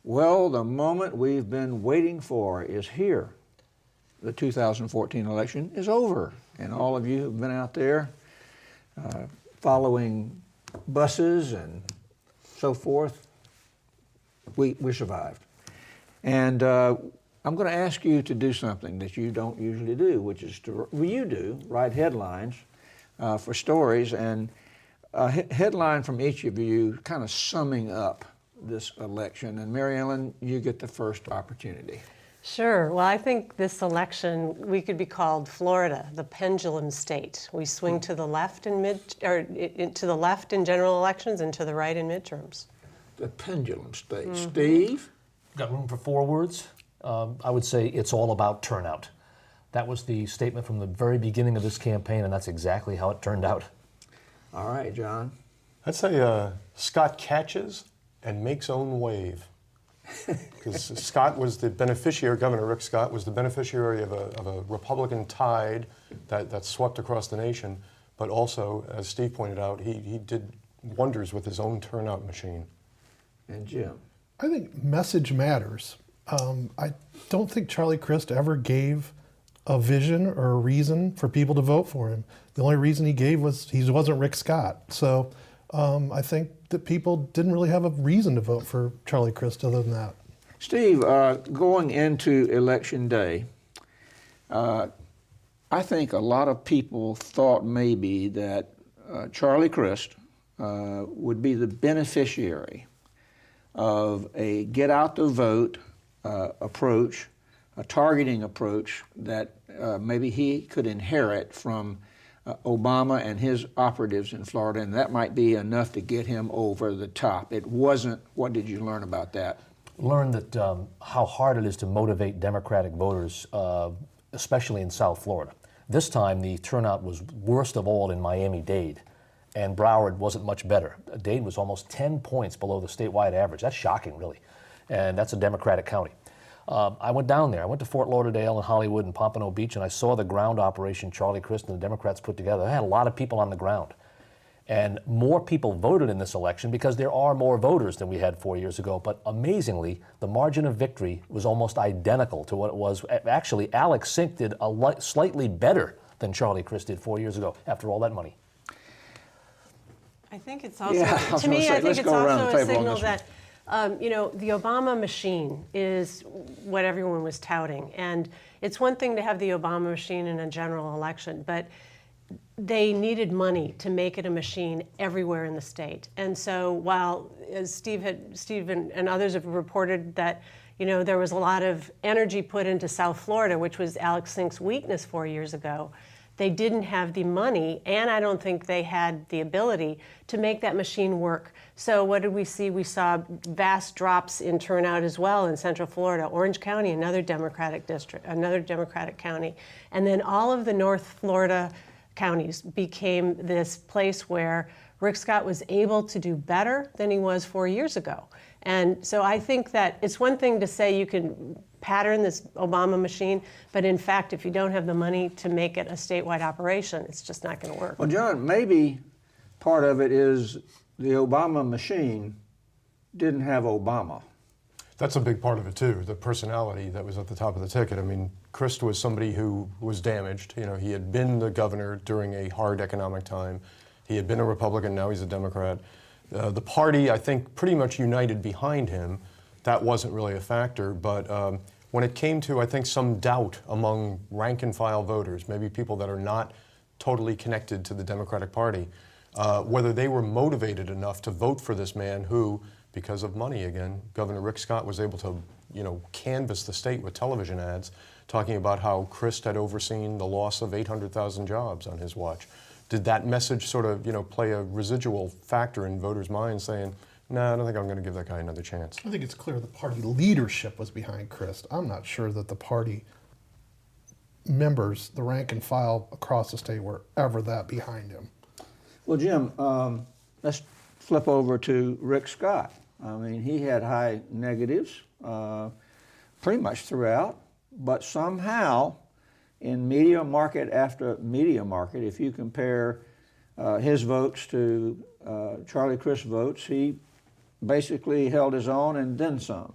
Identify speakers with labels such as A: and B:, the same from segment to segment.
A: Well, the moment we've been waiting for is here. The 2014 election is over, and all of you have been out there following buses and so forth. We survived. And I'm going to ask you to do something that you don't usually do, which is write headlines for stories, and a headline from each of you kind of summing up this election. And Mary Ellen, you get the first opportunity.
B: Sure. Well, I think this election, we could be called Florida, the pendulum state. We swing to the left in to the left in general elections and to the right in midterms.
A: The pendulum state. Steve?
C: Got room for 4 words? I would say it's all about turnout. That was the statement from the very beginning of this campaign, and that's exactly how it turned out.
A: All right, John.
D: I'd say Scott catches and makes own wave. Because Scott was the beneficiary, Governor Rick Scott was the beneficiary of a Republican tide that swept across the nation, but also, as Steve pointed out, he did wonders with his own turnout machine.
A: And Jim?
E: I think message matters. I don't think Charlie Crist ever gave a vision or a reason for people to vote for him. The only reason he gave was he wasn't Rick Scott. So I think that people didn't really have a reason to vote for Charlie Crist other than that.
A: Steve, going into Election Day, I think a lot of people thought maybe that Charlie Crist would be the beneficiary of a get out the vote approach, a targeting approach that maybe he could inherit from Obama and his operatives in Florida, and that might be enough to get him over the top. It wasn't. What did you learn about that?
C: Learned that how hard it is to motivate Democratic voters, especially in South Florida. This time the turnout was worst of all in Miami-Dade, and Broward wasn't much better. Dade was almost 10 points below the statewide average. That's shocking, really, and that's a Democratic county. I went down there. I went to Fort Lauderdale and Hollywood and Pompano Beach, and I saw the ground operation Charlie Crist and the Democrats put together. They had a lot of people on the ground. And more people voted in this election because there are more voters than we had 4 years ago. But amazingly, the margin of victory was almost identical to what it was. Actually, Alex Sink did slightly better than Charlie Crist did 4 years ago after all that money.
B: I think it's also,
A: to
B: me, I think it's also a signal that the Obama machine is what everyone was touting. And it's one thing to have the Obama machine in a general election, but they needed money to make it a machine everywhere in the state. And so while, as Steve and others have reported that, there was a lot of energy put into South Florida, which was Alex Sink's weakness 4 years ago, they didn't have the money, and I don't think they had the ability to make that machine work. So what did we see? We saw vast drops in turnout as well in Central Florida. Orange County, another Democratic district, another Democratic county. And then all of the North Florida counties became this place where Rick Scott was able to do better than he was 4 years ago. And so I think that it's one thing to say you can pattern this Obama machine, but in fact, if you don't have the money to make it a statewide operation, it's just not going to work.
A: Well, John, maybe part of it is the Obama machine didn't have Obama.
D: That's a big part of it too, the personality that was at the top of the ticket. I mean, Crist was somebody who was damaged. He had been the governor during a hard economic time. He had been a Republican, now he's a Democrat. The party, I think, pretty much united behind him. That wasn't really a factor, but when it came to, I think, some doubt among rank and file voters, maybe people that are not totally connected to the Democratic Party, whether they were motivated enough to vote for this man who, because of money again, Governor Rick Scott was able to, canvass the state with television ads talking about how Crist had overseen the loss of 800,000 jobs on his watch. Did that message sort of, play a residual factor in voters' minds saying, no, I don't think I'm going to give that guy another chance?
E: I think it's clear the party leadership was behind Crist. I'm not sure that the party members, the rank and file across the state, were ever that behind him.
A: Well, Jim, let's flip over to Rick Scott. I mean, he had high negatives pretty much throughout, but somehow in media market after media market, if you compare his votes to Charlie Crist's votes, he basically held his own and then some.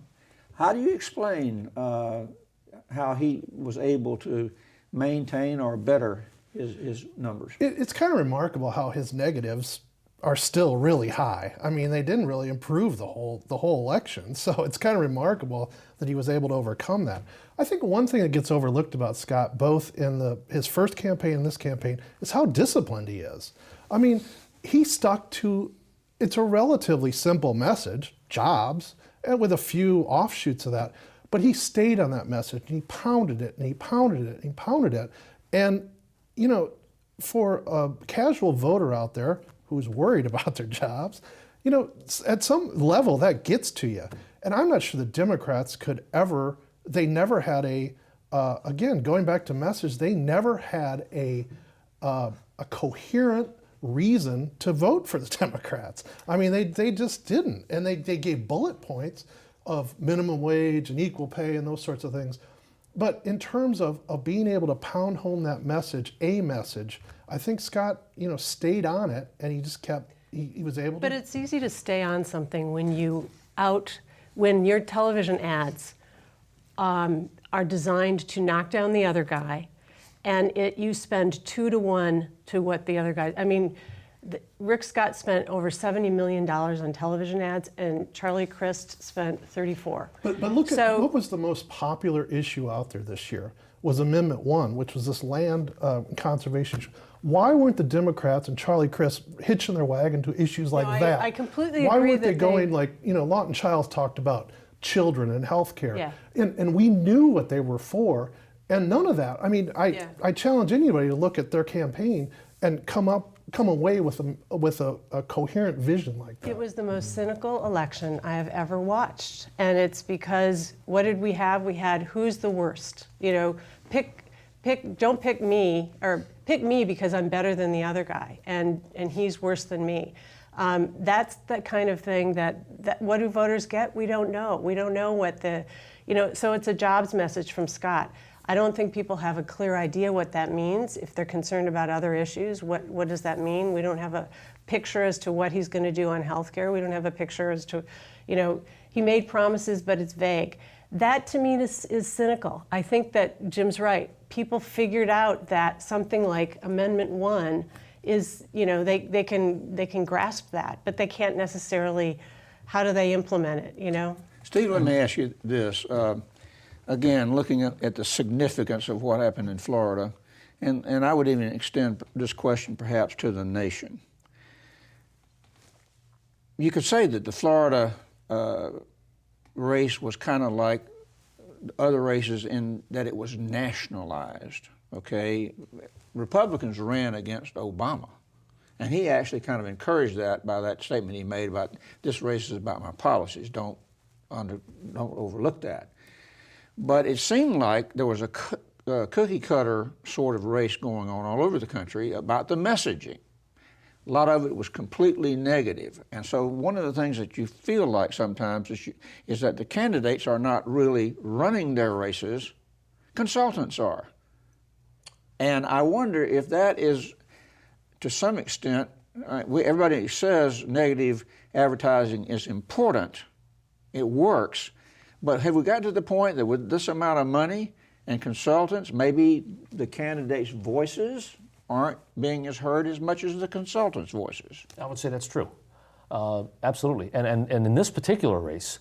A: How do you explain how he was able to maintain or better his numbers?
E: It's kind of remarkable how his negatives are still really high. I mean, they didn't really improve the whole election, so it's kind of remarkable that he was able to overcome that. I think one thing that gets overlooked about Scott, both in his first campaign and this campaign, is how disciplined he is. I mean, he stuck to, it's a relatively simple message, jobs, and with a few offshoots of that, but he stayed on that message, and he pounded it, and he pounded it, and he pounded it. And, you know, for a casual voter out there who's worried about their jobs, you know, at some level that gets to you. And I'm not sure the Democrats could ever, they never had again, going back to message, they never had a coherent reason to vote for the Democrats. I mean, they just didn't. And they gave bullet points of minimum wage and equal pay and those sorts of things. But in terms of being able to pound home that message, I think Scott, you know, stayed on it, and he just kept, he was able to.
B: But it's easy to stay on something when your television ads are designed to knock down the other guy, and you spend 2 to 1 to what the other guy, I mean, Rick Scott spent over $70 million on television ads, and Charlie Crist spent 34.
E: But look at what was the most popular issue out there this year was Amendment 1, which was this land conservation issue. Why weren't the Democrats and Charlie Crist hitching their wagon to issues like that?
B: I completely
E: Why
B: agree.
E: weren't they going like, you know, Lawton Childs talked about children and health care.
B: Yeah.
E: And we knew what they were for, and none of that. I mean, I challenge anybody to look at their campaign and come away with a coherent vision like that.
B: It was the most cynical election I have ever watched, and it's because what did we have? We had who's the worst? You know, don't pick me, or pick me because I'm better than the other guy, and he's worse than me. That's the kind of thing that what do voters get? We don't know. We don't know what so it's a jobs message from Scott. I don't think people have a clear idea what that means. If they're concerned about other issues, what does that mean? We don't have a picture as to what he's going to do on healthcare. We don't have a picture as to, he made promises, but it's vague. That to me is cynical. I think that Jim's right. People figured out that something like Amendment 1 is, they can grasp that, but they can't necessarily, how do they implement it,
A: Steve, let me ask you this. Again, looking at the significance of what happened in Florida, and I would even extend this question perhaps to the nation. You could say that the Florida race was kind of like other races in that it was nationalized, okay? Republicans ran against Obama, and he actually kind of encouraged that by that statement he made about this race is about my policies, don't overlook that. But it seemed like there was a cookie cutter sort of race going on all over the country about the messaging. A lot of it was completely negative. And so one of the things that you feel like sometimes is that the candidates are not really running their races, consultants are. And I wonder if that is, to some extent, everybody says negative advertising is important. It works. But have we got to the point that with this amount of money and consultants, maybe the candidates' voices aren't being heard as much as the consultants' voices?
C: I would say that's true. Absolutely. And in this particular race,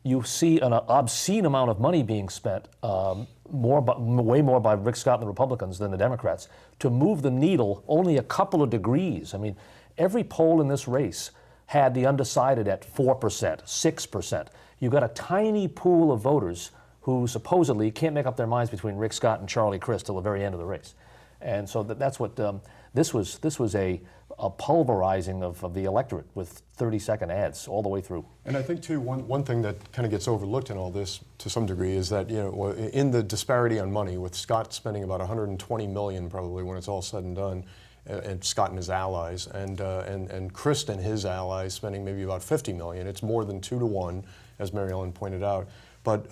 C: you see an obscene amount of money being spent, way more by Rick Scott and the Republicans than the Democrats, to move the needle only a couple of degrees. I mean, every poll in this race had the undecided at 4%, 6%. You've got a tiny pool of voters who supposedly can't make up their minds between Rick Scott and Charlie Crist till the very end of the race. And so that's what this was a pulverizing of the electorate with 30-second ads all the way through.
D: And I think too one thing that kind of gets overlooked in all this to some degree is that in the disparity on money, with Scott spending about $120 million probably when it's all said and done, and Scott and his allies, and Crist and his allies spending maybe about $50 million. It's more than 2 to 1, as Mary Ellen pointed out. But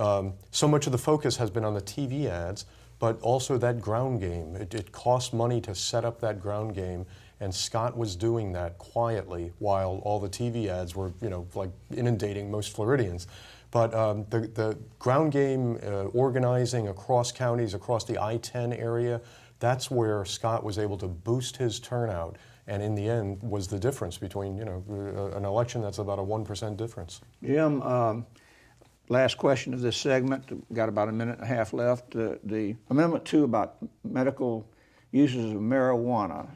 D: so much of the focus has been on the TV ads, but also that ground game. It costs money to set up that ground game, And Scott was doing that quietly while all the TV ads were, like inundating most Floridians. But the ground game organizing across counties, across the I-10 area, that's where Scott was able to boost his turnout, and in the end was the difference between, an election that's about a 1% difference.
A: Jim, last question of this segment. Got about a minute and a half left. The Amendment 2 about medical uses of marijuana,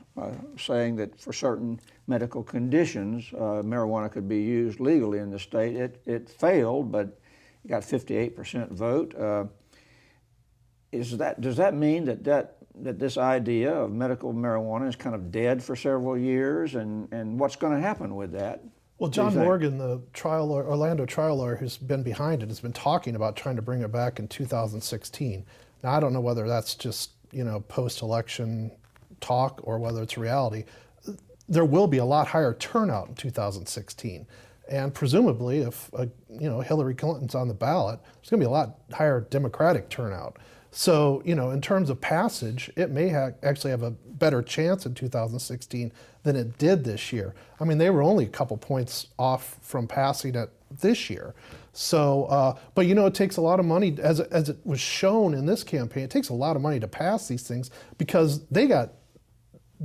A: saying that for certain medical conditions, marijuana could be used legally in the state. It failed, but it got 58% vote. Does that mean that this idea of medical marijuana is kind of dead for several years, and what's going to happen with that?
E: Well, John Morgan, the Orlando trial lawyer who's been behind it, has been talking about trying to bring it back in 2016. Now, I don't know whether that's just post-election talk or whether it's reality. There will be a lot higher turnout in 2016, and presumably, if Hillary Clinton's on the ballot, there's going to be a lot higher Democratic turnout. So, in terms of passage, it may actually have a better chance in 2016 than it did this year. I mean, they were only a couple points off from passing it this year. So, but it takes a lot of money, as it was shown in this campaign, it takes a lot of money to pass these things because they got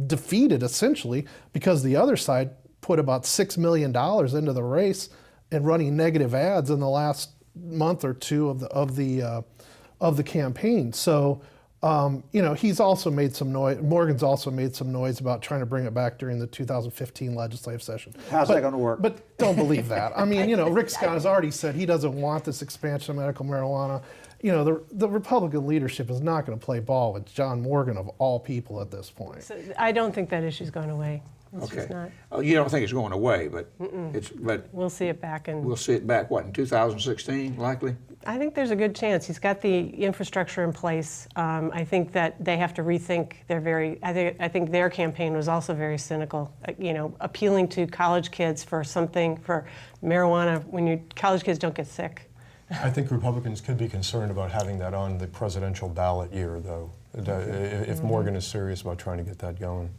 E: defeated essentially because the other side put about $6 million into the race and running negative ads in the last month or two of the campaign. So, he's also made some noise. Morgan's also made some noise about trying to bring it back during the 2015 legislative session.
A: How's that going to work?
E: But don't believe that. I mean, Rick Scott has already said he doesn't want this expansion of medical marijuana. The Republican leadership is not going to play ball with John Morgan of all people at this point.
B: So I don't think that issue's going away. It's
A: Okay.
B: just not.
A: Oh, you don't think it's going away, but
B: We'll see it back in.
A: we'll see it back, what, in 2016, likely?
B: I think there's a good chance. He's got the infrastructure in place. I think that they have to rethink. I think their campaign was also very cynical. Appealing to college kids for marijuana when college kids don't get sick.
D: I think Republicans could be concerned about having that on the presidential ballot year, though, if Morgan is serious about trying to get that going.